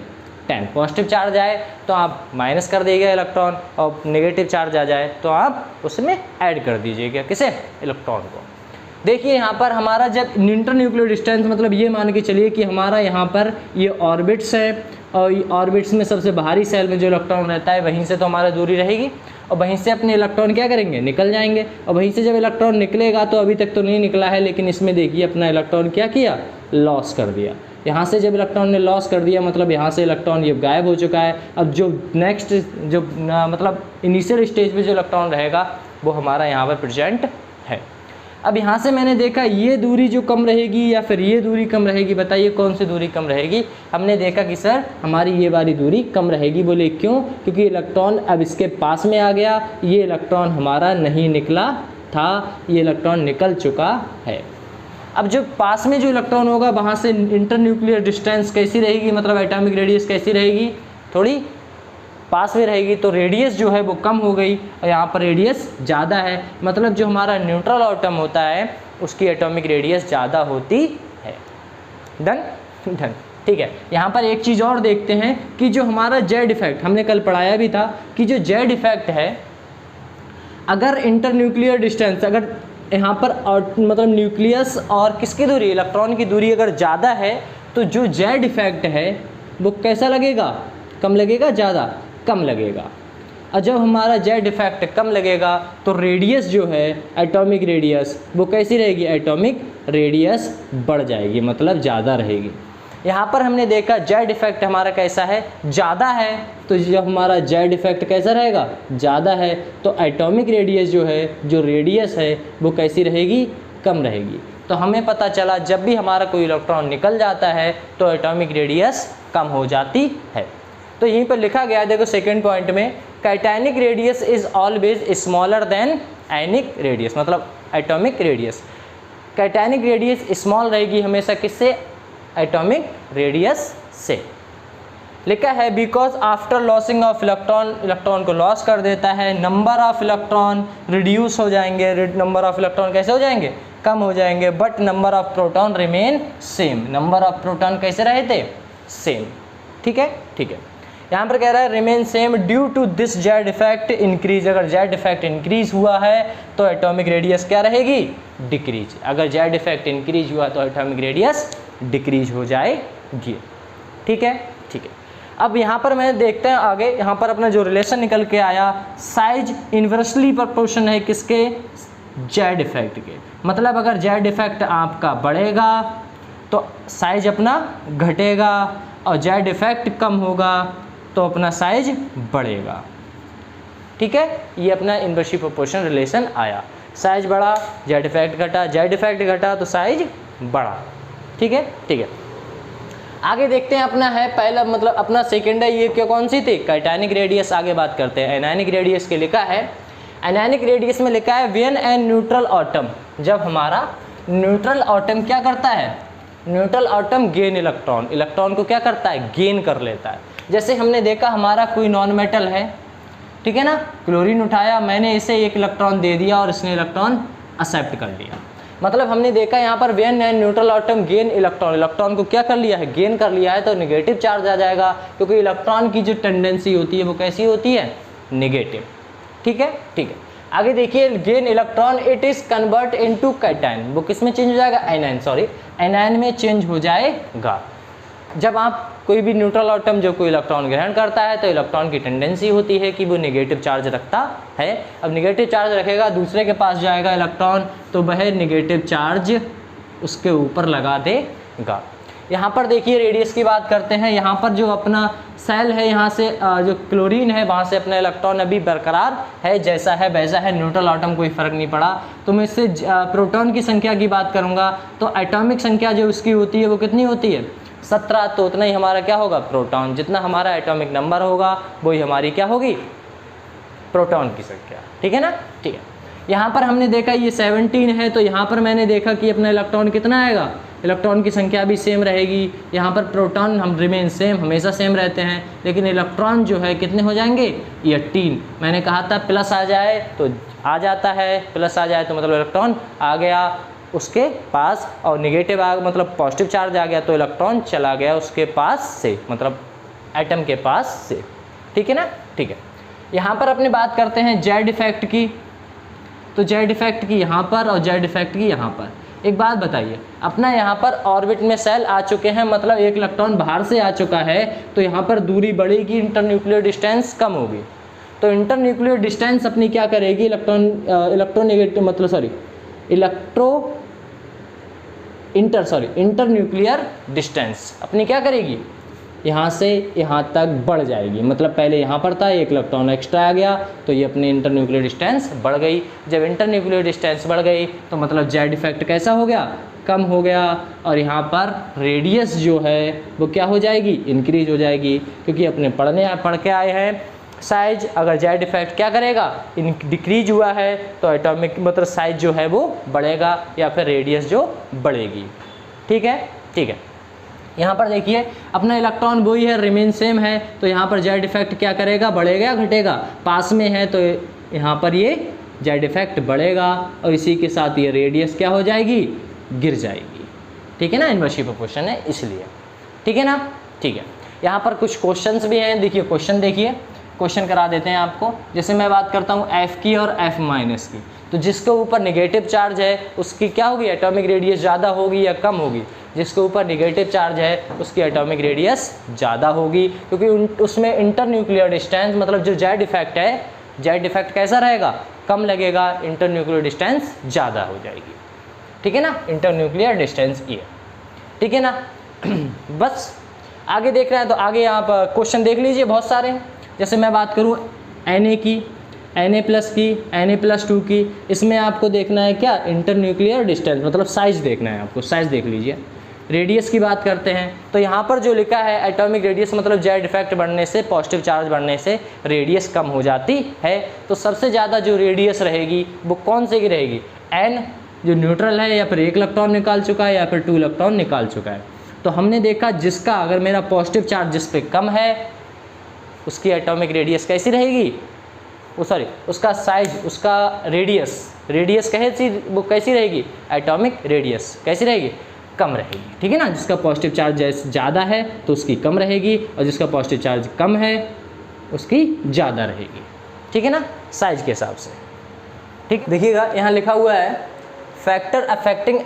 10। पॉजिटिव चार्ज आए तो आप माइनस कर दीजिएगा इलेक्ट्रॉन, और नेगेटिव चार्ज आ जाए तो आप उसमें ऐड कर दीजिएगा, किसे, इलेक्ट्रॉन को। देखिए यहाँ पर हमारा जब इंटरन्यूक्लियर डिस्टेंस, मतलब ये मान के चलिए कि हमारा यहाँ पर ये ऑर्बिट्स है, और ऑर्बिट्स में सबसे बाहरी सेल में जो इलेक्ट्रॉन रहता है वहीं से तो हमारा दूरी रहेगी, और वहीं से अपने इलेक्ट्रॉन क्या करेंगे, निकल जाएंगे। और वहीं से जब इलेक्ट्रॉन निकलेगा, तो अभी तक तो नहीं निकला है, लेकिन इसमें देखिए अपना इलेक्ट्रॉन क्या किया, लॉस कर दिया। यहाँ से जब इलेक्ट्रॉन ने लॉस कर दिया, मतलब यहाँ से इलेक्ट्रॉन ये गायब हो चुका है। अब जो नेक्स्ट जो मतलब इनिशियल स्टेज पे जो इलेक्ट्रॉन रहेगा वो हमारा यहाँ पर प्रेजेंट है। अब यहाँ से मैंने देखा ये दूरी जो कम रहेगी या फिर ये दूरी कम रहेगी, बताइए कौन सी दूरी कम रहेगी। हमने देखा कि सर हमारी ये वाली दूरी कम रहेगी। बोले क्यों, क्योंकि इलेक्ट्रॉन अब इसके पास में आ गया, ये इलेक्ट्रॉन हमारा नहीं निकला था, ये इलेक्ट्रॉन निकल चुका है। अब जो पास में जो इलेक्ट्रॉन होगा वहाँ से इंटरन्यूक्लियर डिस्टेंस कैसी रहेगी, मतलब एटॉमिक रेडियस कैसी रहेगी, थोड़ी पास में रहेगी, तो रेडियस जो है वो कम हो गई, और यहाँ पर रेडियस ज़्यादा है, मतलब जो हमारा न्यूट्रल एटम होता है उसकी एटॉमिक रेडियस ज़्यादा होती है। Done done. ठीक है, यहाँ पर एक चीज़ और देखते हैं कि जो हमारा जेड इफेक्ट, हमने कल पढ़ाया भी था कि जो जेड इफेक्ट है, अगर इंटरन्यूक्लियर डिस्टेंस, अगर यहाँ पर मतलब न्यूक्लियस और किसकी दूरी, इलेक्ट्रॉन की दूरी अगर ज़्यादा है, तो जो जेड इफेक्ट है वो कैसा लगेगा, कम लगेगा, ज़्यादा, कम लगेगा। और जब हमारा जेड इफेक्ट कम लगेगा तो रेडियस जो है, एटॉमिक रेडियस, वो कैसी रहेगी, एटॉमिक रेडियस बढ़ जाएगी, मतलब ज़्यादा रहेगी। यहाँ पर हमने देखा जेड इफेक्ट हमारा कैसा है, ज़्यादा है, तो जब हमारा जेड इफेक्ट कैसा रहेगा, ज़्यादा है, तो एटॉमिक रेडियस जो है, जो रेडियस है वो कैसी रहेगी, कम रहेगी। तो हमें पता चला जब भी हमारा कोई इलेक्ट्रॉन निकल जाता है तो एटॉमिक रेडियस कम हो जाती है। तो यहीं पर लिखा गया है, देखो सेकंड पॉइंट में, cationic radius is always smaller than ionic radius, मतलब atomic radius. Cationic radius small रहेगी हमेशा, किससे, एटॉमिक रेडियस से। लिखा है because after losing of electron, electron को लॉस कर देता है, नंबर ऑफ इलेक्ट्रॉन रिड्यूस हो जाएंगे, नंबर ऑफ इलेक्ट्रॉन कैसे हो जाएंगे, कम हो जाएंगे, but number of proton remain same. Number of proton कैसे रहे थे? सेम। ठीक है, ठीक है। यहाँ पर कह रहा है remain same due to this Z effect increase. अगर जेड इफेक्ट इंक्रीज हुआ है तो एटॉमिक रेडियस क्या रहेगी? डिक्रीज। अगर जेड इफेक्ट इंक्रीज हुआ तो एटॉमिक रेडियस डिक्रीज हो जाएगी। ठीक है, ठीक है। अब यहाँ पर मैं देखते हैं आगे, यहाँ पर अपना जो रिलेशन निकल के आया, साइज इन्वर्सली प्रोपोर्शन है किसके? जेड इफेक्ट के। मतलब अगर जेड इफेक्ट आपका बढ़ेगा तो साइज अपना घटेगा, और जेड इफेक्ट कम होगा तो अपना साइज बढ़ेगा। ठीक है, ये अपना इन्वर्सली प्रोपोर्शन रिलेशन आया। साइज बढ़ा, जेड इफेक्ट घटा, जेड इफेक्ट घटा तो साइज बढ़ा। ठीक है, ठीक है। आगे देखते हैं, अपना है पहला, मतलब अपना सेकेंड है, ये क्या कौन सी थी? Cationic radius. आगे बात करते हैं एनायनिक रेडियस के। लिखा है एनायनिक रेडियस में लिखा है व्हेन एन न्यूट्रल एटम, जब हमारा न्यूट्रल एटम क्या करता है? Neutral atom gain electron, electron को क्या करता है? गेन कर लेता है। जैसे हमने देखा हमारा कोई नॉन मेटल है, ठीक है ना, क्लोरीन उठाया, मैंने इसे एक इलेक्ट्रॉन दे दिया और इसने इलेक्ट्रॉन एक्सेप्ट कर लिया। मतलब हमने देखा यहाँ पर when an neutral atom gain electron, electron को क्या कर लिया है? गेन कर लिया है, तो नेगेटिव चार्ज आ जाएगा, क्योंकि इलेक्ट्रॉन की जो टेंडेंसी होती है वो कैसी होती है? नेगेटिव। ठीक है, ठीक है। आगे देखिए, gain electron it is convert into cation, वो किस में चेंज हो जाएगा? एनायन, सॉरी, एनायन में चेंज हो जाएगा। जब आप कोई भी न्यूट्रल एटम जो कोई इलेक्ट्रॉन ग्रहण करता है तो इलेक्ट्रॉन की टेंडेंसी होती है कि वो नेगेटिव चार्ज रखता है। अब नेगेटिव चार्ज रखेगा, दूसरे के पास जाएगा इलेक्ट्रॉन, तो वह नेगेटिव चार्ज उसके ऊपर लगा देगा। यहाँ पर देखिए रेडियस की बात करते हैं। यहाँ पर जो अपना सेल है, यहाँ से जो क्लोरीन है वहाँ से अपना इलेक्ट्रॉन अभी बरकरार है, जैसा है वैसा है, न्यूट्रल एटम कोई फ़र्क नहीं पड़ा। तो मैं इससे प्रोटॉन की संख्या की बात करूँगा तो एटॉमिक संख्या जो उसकी होती है वो कितनी होती है? 17। तो उतना ही हमारा क्या होगा? प्रोटॉन। जितना हमारा एटॉमिक नंबर होगा वही हमारी क्या होगी? प्रोटॉन की संख्या। ठीक है ना, ठीक है। यहाँ पर हमने देखा ये 17 है, तो यहाँ पर मैंने देखा कि अपना इलेक्ट्रॉन कितना आएगा? इलेक्ट्रॉन की संख्या भी सेम रहेगी। यहाँ पर प्रोटॉन हम रिमेन सेम, हमेशा सेम रहते हैं, लेकिन इलेक्ट्रॉन जो है कितने हो जाएंगे? 18। मैंने कहा था प्लस आ जाए तो आ जाता है, प्लस आ जाए तो मतलब इलेक्ट्रॉन आ गया उसके पास, और निगेटिव आ मतलब पॉजिटिव चार्ज आ गया तो इलेक्ट्रॉन चला गया उसके पास से, मतलब एटम के पास से। ठीक है ना, ठीक है। यहाँ पर अपनी बात करते हैं जेड इफेक्ट की। तो जेड इफेक्ट की यहाँ पर और जेड इफेक्ट की यहाँ पर। एक बात बताइए, अपना यहाँ पर ऑर्बिट में सेल आ चुके हैं, मतलब एक इलेक्ट्रॉन बाहर से आ चुका है, तो यहाँ पर दूरी बढ़ेगी, इंटरन्यूक्लियर डिस्टेंस कम होगी। तो इंटरन्यूक्लियर डिस्टेंस अपनी क्या करेगी? इंटरन्यूक्लियर डिस्टेंस अपनी क्या करेगी? यहाँ से यहाँ तक बढ़ जाएगी। मतलब पहले यहाँ पर था, एक इलेक्ट्रॉन एक्स्ट्रा आ गया तो ये अपनी इंटरन्यूक्लियर डिस्टेंस बढ़ गई। जब इंटरन्यूक्लियर डिस्टेंस बढ़ गई तो मतलब जेड इफेक्ट कैसा हो गया? कम हो गया। और यहाँ पर रेडियस जो है वो क्या हो जाएगी? इंक्रीज हो जाएगी, क्योंकि अपने पढ़ के आए हैं साइज अगर जेड इफेक्ट क्या करेगा? डिक्रीज हुआ है तो एटॉमिक मतलब साइज जो है वो बढ़ेगा, या फिर रेडियस जो बढ़ेगी। ठीक है, ठीक है। यहाँ पर देखिए अपना इलेक्ट्रॉन वही है, रिमेन सेम है, तो यहाँ पर जेड इफेक्ट क्या करेगा? बढ़ेगा या घटेगा? पास में है तो यहाँ पर ये जेड इफेक्ट बढ़ेगा, और इसी के साथ ये रेडियस क्या हो जाएगी? गिर जाएगी। ठीक है ना, इन्वर्सली प्रोपोर्शन है इसलिए। ठीक है ना, ठीक है। यहाँ पर कुछ क्वेश्चंस भी हैं, देखिए क्वेश्चन देखिए, क्वेश्चन करा देते हैं आपको। जैसे मैं बात करता हूँ एफ की और एफ माइनस की, तो जिसके ऊपर नेगेटिव चार्ज है उसकी क्या होगी? एटॉमिक रेडियस ज़्यादा होगी या कम होगी? जिसके ऊपर नेगेटिव चार्ज है उसकी एटॉमिक रेडियस ज़्यादा होगी, क्योंकि उसमें इंटरन्यूक्लियर डिस्टेंस मतलब जो जेड इफेक्ट है, जेड इफेक्ट कैसा रहेगा? कम लगेगा, इंटरन्यूक्लियर डिस्टेंस ज़्यादा हो जाएगी। ठीक है ना, इंटरन्यूक्लियर डिस्टेंस ये। ठीक है ना बस आगे देख रहे हैं तो आगे आप क्वेश्चन देख लीजिए, बहुत सारे हैं। जैसे मैं बात करूँ Na की, Na+ की, Na+2 की, इसमें आपको देखना है क्या? इंटरन्यूक्लियर डिस्टेंस मतलब साइज देखना है आपको, साइज देख लीजिए। रेडियस की बात करते हैं तो यहाँ पर जो लिखा है एटॉमिक रेडियस मतलब जेड इफेक्ट बढ़ने से, पॉजिटिव चार्ज बढ़ने से रेडियस कम हो जाती है। तो सबसे ज़्यादा जो रेडियस रहेगी वो कौन से की रहेगी? N जो न्यूट्रल है, या फिर एक इलेक्ट्रॉन निकाल चुका है, या फिर 2 इलेक्ट्रॉन निकाल चुका है। तो हमने देखा जिसका अगर मेरा पॉजिटिव चार्ज जिस पे कम है उसकी एटॉमिक रेडियस कैसी रहेगी? उसका साइज, उसका रेडियस कैसी रहेगी, एटॉमिक रेडियस कैसी रहेगी, कम रहेगी, ठीक है ना। जिसका पॉजिटिव चार्ज ज़्यादा है तो उसकी कम रहेगी, और जिसका पॉजिटिव चार्ज कम है उसकी ज़्यादा रहेगी, ठीक है ना, साइज के हिसाब से। ठीक, देखिएगा यहाँ लिखा हुआ है फैक्टर अफेक्टिंग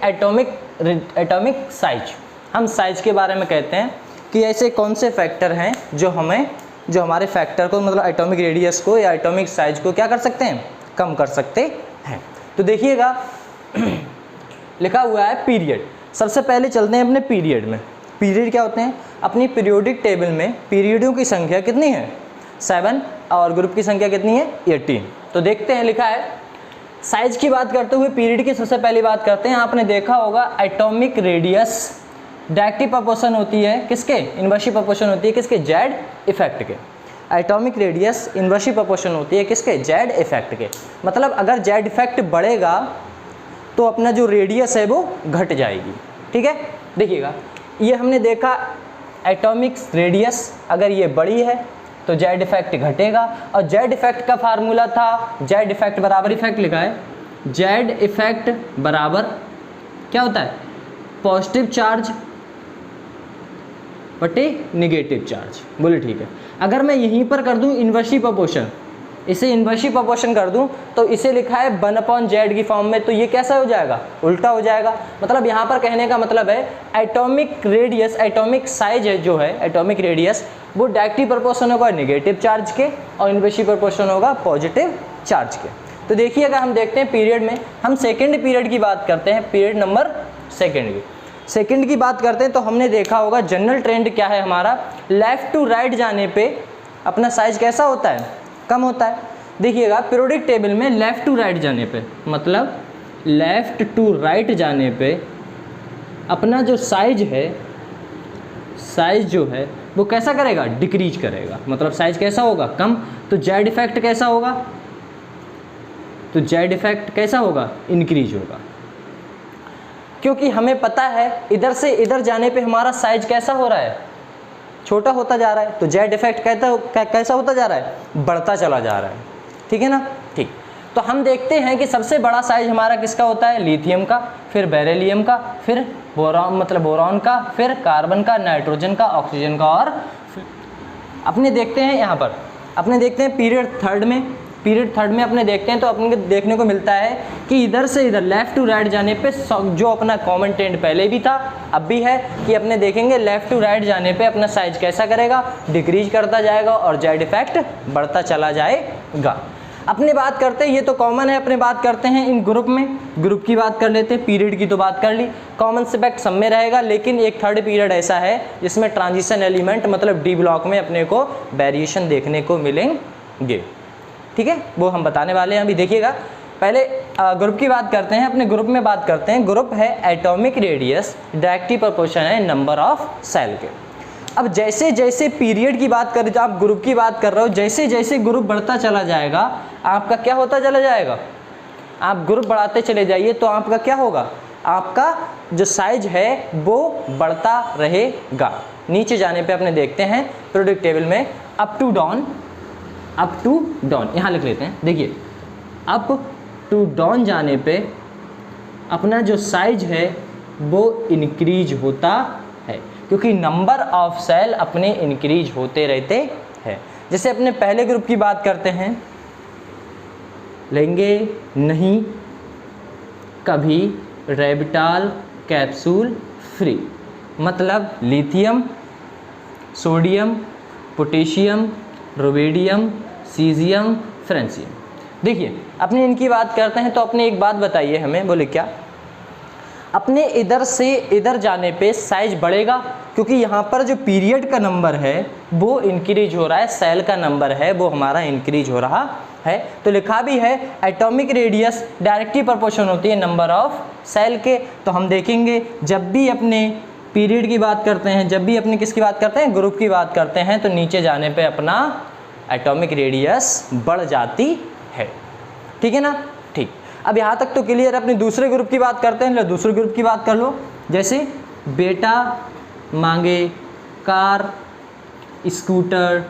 एटॉमिक साइज। हम साइज के बारे में कहते हैं कि ऐसे कौन से फैक्टर हैं जो हमारे फैक्टर को, मतलब एटॉमिक रेडियस को या एटॉमिक साइज को क्या कर सकते हैं, कम कर सकते हैं। तो देखिएगा लिखा हुआ है पीरियड। सबसे पहले चलते हैं अपने पीरियड में। पीरियड क्या होते हैं, अपनी पीरियोडिक टेबल में पीरियडों की संख्या कितनी है, 7, और ग्रुप की संख्या कितनी है, 18। तो देखते हैं, लिखा है साइज की बात करते हुए पीरियड की सबसे पहली बात करते हैं। आपने देखा होगा एटॉमिक रेडियस डायरेक्टिव प्रोपोर्शन होती है किसके, इनवर्सिव प्रोपोर्शन होती है किसके, जेड इफेक्ट के। एटॉमिक रेडियस इनवर्सिव प्रोपोर्शन होती है किसके, जेड इफेक्ट के। मतलब अगर जेड इफेक्ट बढ़ेगा तो अपना जो रेडियस है वो घट जाएगी, ठीक है। देखिएगा ये हमने देखा एटॉमिक रेडियस अगर ये बड़ी है तो जेड इफेक्ट घटेगा, और जेड इफेक्ट का फार्मूला था जेड इफेक्ट बराबर इफेक्ट लिखा है, जेड इफेक्ट बराबर क्या होता है, पॉजिटिव चार्ज बटे निगेटिव चार्ज। बोले ठीक है। अगर मैं यहीं पर कर दूं इन्वर्सिव प्रोपोर्शन, इसे इन्वर्सिव प्रोपोर्शन कर दूं तो इसे लिखा है 1/z की फॉर्म में, तो ये कैसा हो जाएगा, उल्टा हो जाएगा। मतलब यहाँ पर कहने का मतलब है एटॉमिक रेडियस, एटॉमिक साइज है जो है एटॉमिक रेडियस, वो डायरेक्टिव प्रोपोर्शन होगा नेगेटिव चार्ज के और इन्वर्सिव प्रोपोर्शन होगा पॉजिटिव चार्ज के। तो देखिए अगर हम देखते हैं पीरियड में, हम सेकेंड पीरियड की बात करते हैं, पीरियड नंबर सेकेंड की बात करते हैं, तो हमने देखा होगा जनरल ट्रेंड क्या है हमारा, लेफ्ट टू राइट जाने पे अपना साइज कैसा होता है, कम होता है। देखिएगा पीरियोडिक टेबल में लेफ़्ट टू राइट जाने पे, मतलब लेफ़्ट टू राइट जाने पे अपना जो साइज है, साइज जो है वो कैसा करेगा, डिक्रीज करेगा। मतलब साइज कैसा होगा, कम। तो जेड इफेक्ट कैसा होगा, तो जेड इफेक्ट कैसा होगा, इंक्रीज होगा। क्योंकि हमें पता है इधर से इधर जाने पे हमारा साइज कैसा हो रहा है, छोटा होता जा रहा है, तो जेड इफेक्ट कैसा होता जा रहा है, बढ़ता चला जा रहा है, ठीक है ना। ठीक, तो हम देखते हैं कि सबसे बड़ा साइज हमारा किसका होता है, लिथियम का, फिर बेरिलियम का, फिर बोरॉन का, फिर कार्बन का, नाइट्रोजन का, ऑक्सीजन का, और अपने देखते हैं यहाँ पर, अपने देखते हैं पीरियड थर्ड में अपने देखते हैं तो अपने देखने को मिलता है कि इधर से इधर लेफ़्ट टू राइट जाने पे जो अपना कॉमन ट्रेंड पहले भी था अब भी है कि अपने देखेंगे लेफ़्ट टू राइट जाने पे अपना साइज कैसा करेगा, डिक्रीज करता जाएगा और जेड इफेक्ट बढ़ता चला जाएगा। अपने बात करते हैं, ये तो कॉमन है, अपने बात करते हैं इन ग्रुप में, ग्रुप की बात कर लेते हैं, पीरियड की तो बात कर ली, कॉमन इफेक्ट सब में रहेगा, लेकिन एक थर्ड पीरियड ऐसा है जिसमें ट्रांजिशन एलिमेंट मतलब डी ब्लॉक में अपने को वेरिएशन देखने को मिलेंगे, ठीक है, वो हम बताने वाले हैं अभी। देखिएगा पहले ग्रुप की बात करते हैं, अपने ग्रुप में बात करते हैं। ग्रुप है एटॉमिक रेडियस डायरेक्टिव प्रोपोर्शन है नंबर ऑफ सेल के। अब जैसे जैसे पीरियड की बात करें, आप ग्रुप की बात कर रहे हो, जैसे जैसे ग्रुप बढ़ता चला जाएगा आपका क्या होता चला जाएगा, आप ग्रुप बढ़ाते चले जाइए तो आपका क्या होगा, आपका जो साइज है वो बढ़ता रहेगा। नीचे जाने पे अपने देखते हैं पीरियोडिक टेबल में अप टू डाउन यहाँ लिख लेते हैं। देखिए अप टू डाउन जाने पे अपना जो साइज है वो इंक्रीज होता है, क्योंकि नंबर ऑफ सेल अपने इंक्रीज होते रहते हैं। जैसे अपने पहले ग्रुप की बात करते हैं, लेंगे नहीं कभी रेबिटाल कैप्सूल फ्री, मतलब lithium, sodium, potassium, rubidium, caesium, francium. देखिए अपने इनकी बात करते हैं तो अपने एक बात बताइए हमें, बोले क्या, अपने इधर से इधर जाने पे साइज बढ़ेगा क्योंकि यहाँ पर जो पीरियड का नंबर है वो इंक्रीज हो रहा है, सेल का नंबर है वो हमारा इंक्रीज हो रहा है। तो लिखा भी है एटॉमिक रेडियस डायरेक्टिव प्रोपोर्शन होती है नंबर ऑफ सेल के। तो हम देखेंगे जब भी अपने पीरियड की बात करते हैं, जब भी अपने किसकी बात करते हैं, ग्रुप की बात करते हैं, तो नीचे जाने पे अपना एटॉमिक रेडियस बढ़ जाती है, ठीक है ना। ठीक, अब यहाँ तक तो क्लियर। अपने दूसरे ग्रुप की बात करते हैं, लो दूसरे ग्रुप की बात कर लो। जैसे बेटा मांगे कार, स्कूटर,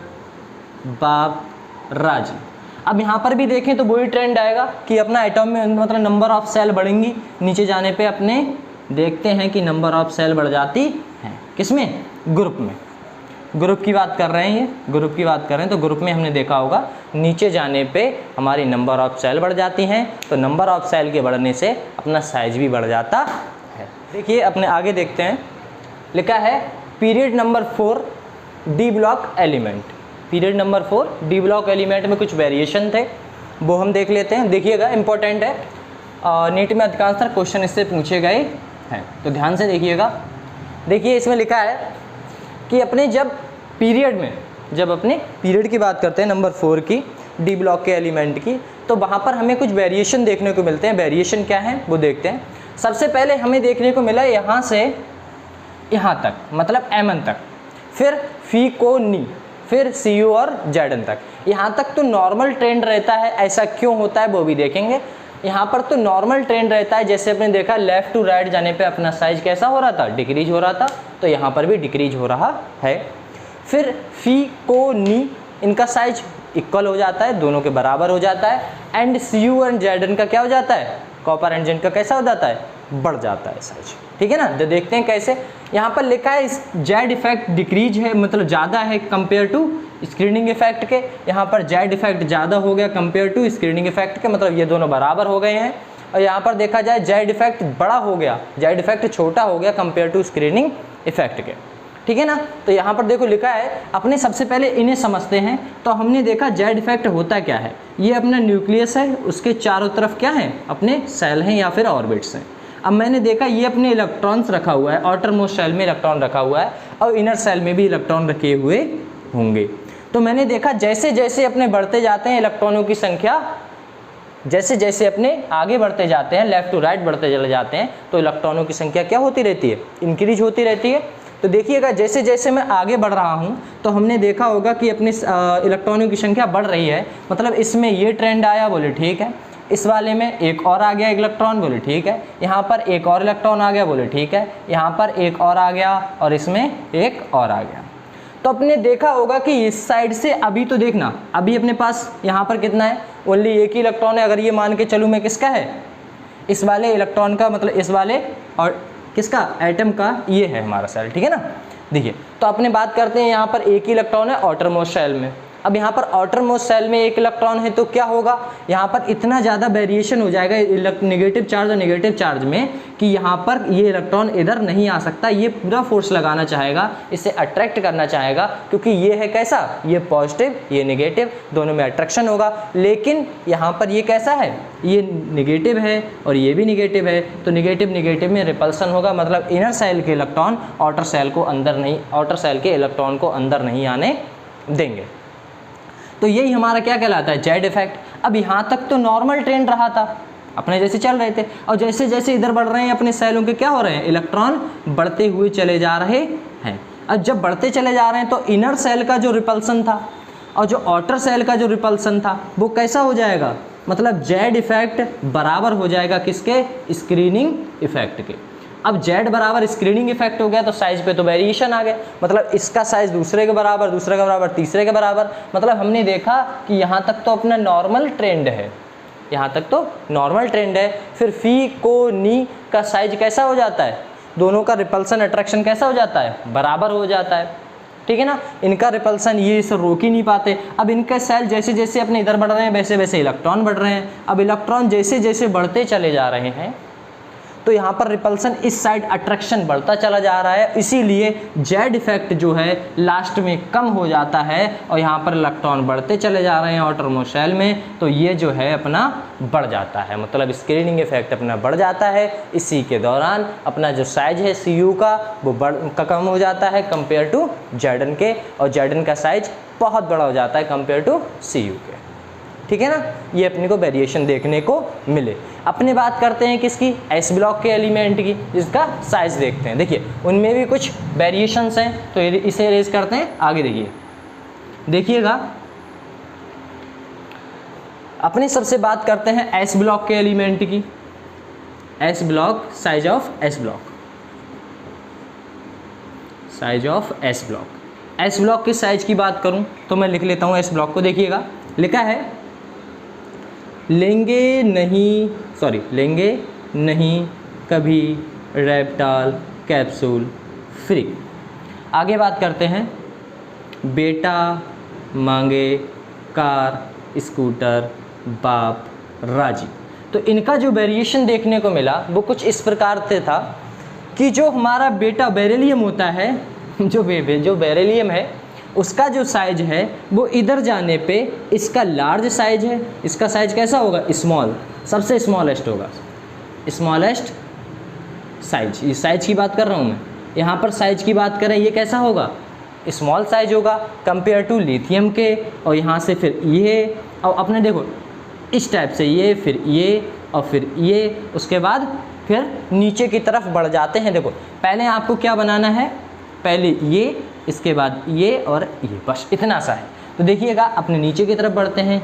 बाप राजी। अब यहाँ पर भी देखें तो वही ट्रेंड आएगा कि अपना एटॉम में मतलब नंबर ऑफ सेल बढ़ेंगी, नीचे जाने पे अपने देखते हैं कि नंबर ऑफ सेल बढ़ जाती है किसमें, ग्रुप में। ग्रुप की बात कर रहे हैं, ये ग्रुप की बात कर रहे हैं, तो ग्रुप में हमने देखा होगा नीचे जाने पे हमारी नंबर ऑफ सेल बढ़ जाती हैं, तो नंबर ऑफ सेल के बढ़ने से अपना साइज भी बढ़ जाता है। देखिए अपने आगे देखते हैं, लिखा है period number 4 D block element. Period number 4 D block element में कुछ वेरिएशन थे, वो हम देख लेते हैं। देखिएगा इंपॉर्टेंट है, नीट में अधिकांशतः क्वेश्चन इससे पूछे गए हैं, तो ध्यान से देखिएगा। देखिए इसमें लिखा है कि अपने जब पीरियड में, जब अपने पीरियड की बात करते हैं नंबर 4 की, डी ब्लॉक के एलिमेंट की, तो वहाँ पर हमें कुछ वेरिएशन देखने को मिलते हैं। वेरिएशन क्या है वो देखते हैं। सबसे पहले हमें देखने को मिला यहाँ से यहाँ तक, मतलब एमन तक, फिर फी को नी, फिर सी यू और जेडन तक। यहाँ तक तो नॉर्मल ट्रेंड रहता है, ऐसा क्यों होता है वो भी देखेंगे। यहाँ पर तो नॉर्मल ट्रेंड रहता है, जैसे आपने देखा लेफ़्ट टू राइट जाने पे अपना साइज कैसा हो रहा था, डिक्रीज हो रहा था, तो यहाँ पर भी डिक्रीज हो रहा है। फिर फी को नी, इनका साइज इक्वल हो जाता है, दोनों के बराबर हो जाता है। And C U and Zn का क्या हो जाता है, कॉपर एंड जिंक का कैसा हो जाता है, बढ़ जाता है साइज। ठीक है ना, तो देखते हैं कैसे। यहाँ पर लिखा है जेड इफेक्ट डिक्रीज है, मतलब ज़्यादा है कंपेयर टू स्क्रीनिंग इफेक्ट के। यहाँ पर जेड इफेक्ट ज़्यादा हो गया कंपेयर टू स्क्रीनिंग इफेक्ट के, मतलब ये दोनों बराबर हो गए हैं। और यहाँ पर देखा जाए जेड इफेक्ट बड़ा हो गया, जेड इफेक्ट छोटा हो गया कंपेयर टू स्क्रीनिंग इफेक्ट के। ठीक है ना, तो यहाँ पर देखो लिखा है, अपने सबसे पहले इन्हें समझते हैं। तो हमने देखा जेड इफेक्ट होता क्या है, ये अपना न्यूक्लियस है, उसके चारों तरफ क्या है, अपने सेल हैं या फिर ऑर्बिट्स हैं। अब मैंने देखा ये अपने इलेक्ट्रॉन्स रखा हुआ है, आउटर मोस्ट सेल में इलेक्ट्रॉन रखा हुआ है और इनर सेल में भी इलेक्ट्रॉन रखे हुए होंगे। तो मैंने देखा जैसे जैसे अपने बढ़ते जाते हैं इलेक्ट्रॉनों की संख्या, जैसे जैसे अपने आगे बढ़ते जाते हैं, लेफ्ट टू राइट बढ़ते चले जाते हैं, तो इलेक्ट्रॉनों की संख्या क्या होती रहती है, इंक्रीज होती रहती है। तो देखिएगा जैसे जैसे मैं आगे बढ़ रहा हूँ तो हमने देखा होगा कि अपने इलेक्ट्रॉनों की संख्या बढ़ रही है, मतलब इसमें ये ट्रेंड आया, बोले ठीक है। इस वाले में एक और आ गया इलेक्ट्रॉन, बोले ठीक है। यहाँ पर एक और इलेक्ट्रॉन आ गया, बोले ठीक है। यहाँ पर एक और आ गया और इसमें एक और आ गया। तो अपने देखा होगा कि इस साइड से अभी तो देखना, अभी अपने पास यहाँ पर कितना है, ओनली एक ही इलेक्ट्रॉन है। अगर ये मान के चलूँ मैं किसका है, इस वाले इलेक्ट्रॉन का, मतलब इस वाले और किसका, एटम का, ये है हमारा सेल। ठीक है ना, देखिए तो अपने बात करते हैं यहाँ पर एक ही इलेक्ट्रॉन है आउटर मोस्ट सेल में। अब यहाँ पर आउटर मोस्ट सेल में एक इलेक्ट्रॉन है तो क्या होगा, यहाँ पर इतना ज़्यादा वेरिएशन हो जाएगा नेगेटिव चार्ज और नेगेटिव चार्ज में कि यहाँ पर ये इलेक्ट्रॉन इधर नहीं आ सकता। ये पूरा फोर्स लगाना चाहेगा, इसे अट्रैक्ट करना चाहेगा, क्योंकि ये है कैसा, ये पॉजिटिव, ये नेगेटिव, दोनों में अट्रैक्शन होगा। लेकिन यहाँ पर ये कैसा है, ये नेगेटिव है और ये भी नेगेटिव है, तो नेगेटिव नेगेटिव में रिपल्सन होगा, मतलब इनर सेल के इलेक्ट्रॉन आउटर सेल को अंदर नहीं, आउटर सेल के इलेक्ट्रॉन को अंदर नहीं आने देंगे। तो यही हमारा क्या कहलाता है, जेड इफेक्ट। अब यहाँ तक तो नॉर्मल ट्रेंड रहा था, अपने जैसे चल रहे थे, और जैसे जैसे इधर बढ़ रहे हैं अपने सेलों के क्या हो रहे हैं, इलेक्ट्रॉन बढ़ते हुए चले जा रहे हैं। अब जब बढ़ते चले जा रहे हैं तो इनर सेल का जो रिपल्सन था और जो आउटर सेल का जो रिपल्सन था वो कैसा हो जाएगा, मतलब जेड इफेक्ट बराबर हो जाएगा किसके, स्क्रीनिंग इफेक्ट के। अब जेड बराबर स्क्रीनिंग इफेक्ट हो गया तो साइज पे तो वेरिएशन आ गया, मतलब इसका साइज दूसरे के बराबर, दूसरे के बराबर, तीसरे के बराबर। मतलब हमने देखा कि यहाँ तक तो अपना नॉर्मल ट्रेंड है, यहाँ तक तो नॉर्मल ट्रेंड है। फिर फी को नी का साइज कैसा हो जाता है, दोनों का रिपल्सन अट्रैक्शन कैसा हो जाता है, बराबर हो जाता है। ठीक है ना, इनका रिपल्सन ये इसे रोक ही नहीं पाते। अब इनके सेल जैसे जैसे अपने इधर बढ़ रहे हैं वैसे वैसे इलेक्ट्रॉन बढ़ रहे हैं। अब इलेक्ट्रॉन जैसे जैसे बढ़ते चले जा रहे हैं तो यहाँ पर रिपल्सन इस साइड अट्रैक्शन बढ़ता चला जा रहा है, इसीलिए जेड इफेक्ट जो है लास्ट में कम हो जाता है और यहाँ पर इलेक्ट्रॉन बढ़ते चले जा रहे हैं आउटर मोस्ट शेल में, तो ये जो है अपना बढ़ जाता है, मतलब स्क्रीनिंग इफेक्ट अपना बढ़ जाता है। इसी के दौरान अपना जो साइज है सी यू का वो कम हो जाता है कंपेयर टू जेडन के, और जेडन का साइज बहुत बड़ा हो जाता है कंपेयर टू सी यू के। ठीक है ना, ये अपने को वेरिएशन देखने को मिले। अपने बात करते हैं किसकी, एस ब्लॉक के एलिमेंट की, जिसका साइज देखते हैं। देखिए उनमें भी कुछ वेरिएशंस हैं, तो इसे इरेज करते हैं। आगे देखिएगा अपने सबसे बात करते हैं एस ब्लॉक के एलिमेंट की। S block, size of S block, size of S block. S block के साइज की बात करूं तो मैं लिख लेता हूं एस ब्लॉक को। देखिएगा लिखा है लेंगे नहीं कभी रेप्टाल कैप्सूल फ्री। आगे बात करते हैं, बेटा मांगे कार स्कूटर बाप राजी। तो इनका जो वेरिएशन देखने को मिला वो कुछ इस प्रकार से था कि जो हमारा बेटा बेरिलियम होता है, जो बेरिलियम है उसका जो साइज है वो इधर जाने पे इसका लार्ज साइज है, इसका साइज कैसा होगा, स्मॉल, सबसे स्मॉलेस्ट होगा, स्मॉलेस्ट साइज। ये साइज की बात कर रहा हूँ मैं, यहाँ पर साइज की बात करें ये कैसा होगा, स्मॉल साइज होगा कंपेयर टू लिथियम के। और यहाँ से फिर ये, और अपने देखो इस टाइप से ये, फिर ये और फिर ये, उसके बाद फिर नीचे की तरफ बढ़ जाते हैं। देखो पहले आपको क्या बनाना है, पहले ये, इसके बाद ये और ये, बस इतना सा है। तो देखिएगा अपने नीचे की तरफ बढ़ते हैं,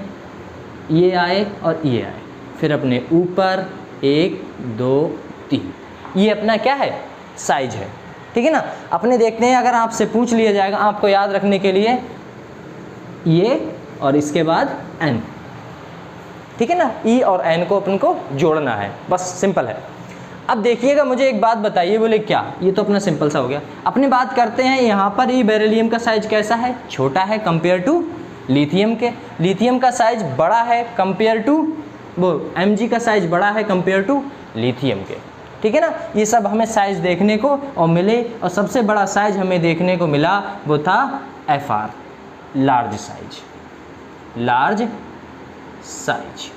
ये आए और ये आए, फिर अपने ऊपर 1 2 3, ये अपना क्या है, साइज है, ठीक है ना। अपने देखते हैं, अगर आपसे पूछ लिया जाएगा आपको याद रखने के लिए ये और इसके बाद n, ठीक है ना, E और N को अपन को जोड़ना है, बस सिंपल है। अब देखिएगा मुझे एक बात बताइए, बोले क्या, ये तो अपना सिंपल सा हो गया। अपनी बात करते हैं यहाँ पर, ये बेरिलियम का साइज कैसा है, छोटा है कंपेयर टू लिथियम के, लिथियम का साइज बड़ा है कंपेयर टू, वो Mg का साइज बड़ा है कंपेयर टू लिथियम के, ठीक है ना। ये सब हमें साइज देखने को और मिले, और सबसे बड़ा साइज हमें देखने को मिला वो था Fr, large size, large size,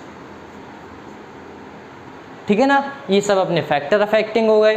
ठीक है ना। ये सब अपने फैक्टर अफेक्टिंग हो गए।